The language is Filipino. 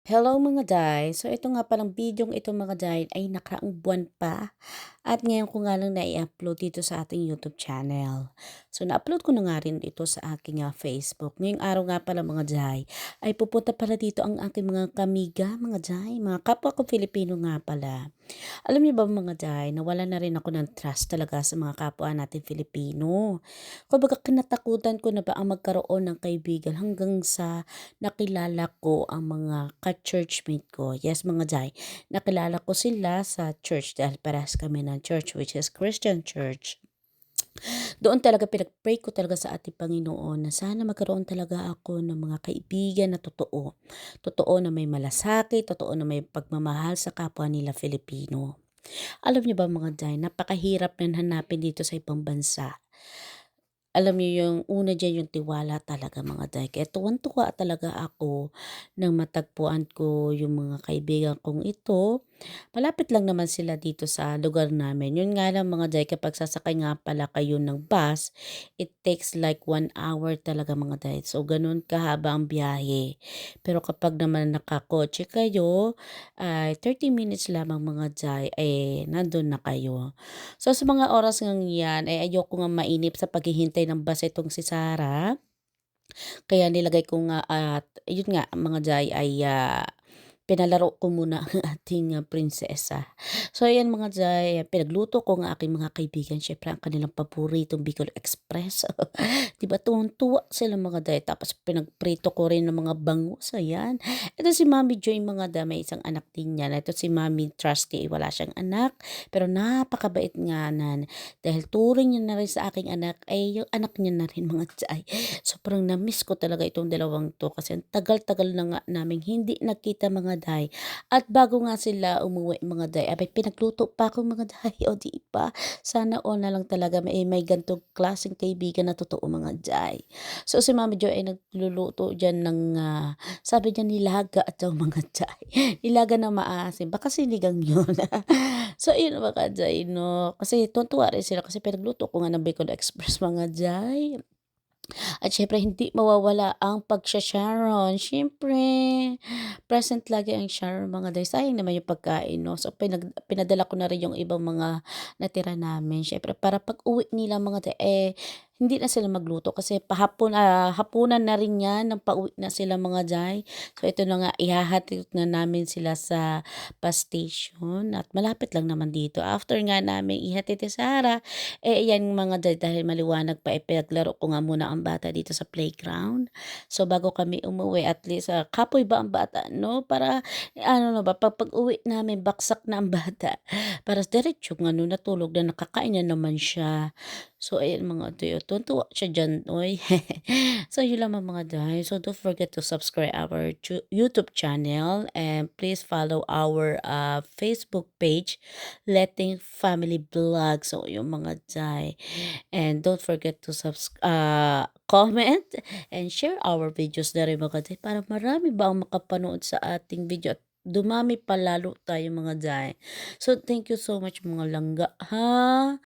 Hello mga day. So ito nga palang bidyong ito mga day ay nakaraang buwan pa at ngayon ko nga lang nai-upload dito sa ating YouTube channel. So na-upload ko na nga rin ito sa aking Facebook. Ngayong araw nga pala mga day ay pupunta pala dito ang aking mga kamiga mga day, mga kapwa ko Filipino nga pala. Alam niyo ba mga day, nawala na rin ako ng trust talaga sa mga kapwa natin Filipino. Kumbaga kinatakutan ko na ba ang magkaroon ng kaibigan hanggang sa nakilala ko ang mga ka-churchmate ko. Yes mga day, nakilala ko sila sa church dahil parehas kami ng church which is Christian church. Doon talaga pinag-pray ko talaga sa ating Panginoon na sana magkaroon talaga ako ng mga kaibigan na totoo. Totoo na may malasakit, totoo na may pagmamahal sa kapwa nila Filipino. Alam niyo ba mga day, napakahirap yan hanapin dito sa ibang bansa. Alam niyo yung una diyan yung tiwala talaga mga day. Kaya tuwang-tuwa talaga ako nang matagpuan ko yung mga kaibigan kong ito. Malapit lang naman sila dito sa lugar namin. Yun nga lang mga day, kapag sasakay nga pala kayo ng bus, it takes like 1 hour talaga mga day. So ganun kahaba ang biyahe. Pero kapag naman nakakotse kayo, ay 30 minutes lamang mga day, nandun na kayo. So sa mga oras ngang yan ay ayoko ngang mainip sa paghihintay ng bus itong si Sarah, kaya nilagay ko nga at yun nga mga Jai ay, pinalaro ko muna ang ating, prinsesa. So ayan mga Jai, pinagluto ko ang aking mga kaibigan siyempre ang kanilang paboritong Bicol Express. 'Di ba tuwang-tuwa sila mga Jai, tapos pinagprito ko rin ng mga bangus, ayan. Ito si Mami Joy mga da, may isang anak din yan. Ito si Mami Trusty, wala siyang anak, pero napakabait nga nan. Dahil turing niya na rin sa aking anak, ay yung anak niya na rin mga Jai. Sobrang na-miss ko talaga itong dalawang 'to kasi ang tagal-tagal na nga naming hindi nagkita mga day. At bago nga sila umuwi mga day, aba'y pinagluto pa ako mga day, o 'di ba? Sana all na lang talaga may ganitong klaseng kaibigan na totoo mga day. So si Mami Joy ay nagluluto diyan ng, sabi niya nilaga daw mga day. Nilaga na maasim, baka sinigang 'yun. So ayun mga day 'no, kasi tuwang-tuwa rin sila kasi pinagluto ko nga ng Bicol Express mga day. At syempre hindi mawawala ang pagsha-Sharon. Siyempre, present lagi ang Sharon mga day. Sayang naman yung pagkain 'no. So pinadala ko na rin yung ibang mga natira namin. Siyempre para pag-uwi nila mga day, hindi na sila magluto kasi hapunan na rin 'yan ng pauwi na sila mga day. So ito na nga, ihahatid na namin sila sa bus station at malapit lang naman dito. After nga namin ihatid si Sarah, ayan mga day, dahil maliwanag pa, pinaglaro ko nga muna ang bata dito sa playground. So bago kami umuwi at least, kapoy ba ang bata 'no, para ano na ba pag-uwi namin baksak na ang bata. Para diretsong ano natulog na, nakakain na naman siya. So ayan mga day, tuwang-tuwa siya diyan uy. So yun lamang mga day. So don't forget to subscribe our YouTube channel and please follow our, Facebook page, Letting Family Vlog. So yung mga day. And don't forget to comment and share our videos na rin mga day para marami ba ang makapanood sa ating video at dumami pa lalo tayo mga day. So thank you so much mga langga ha.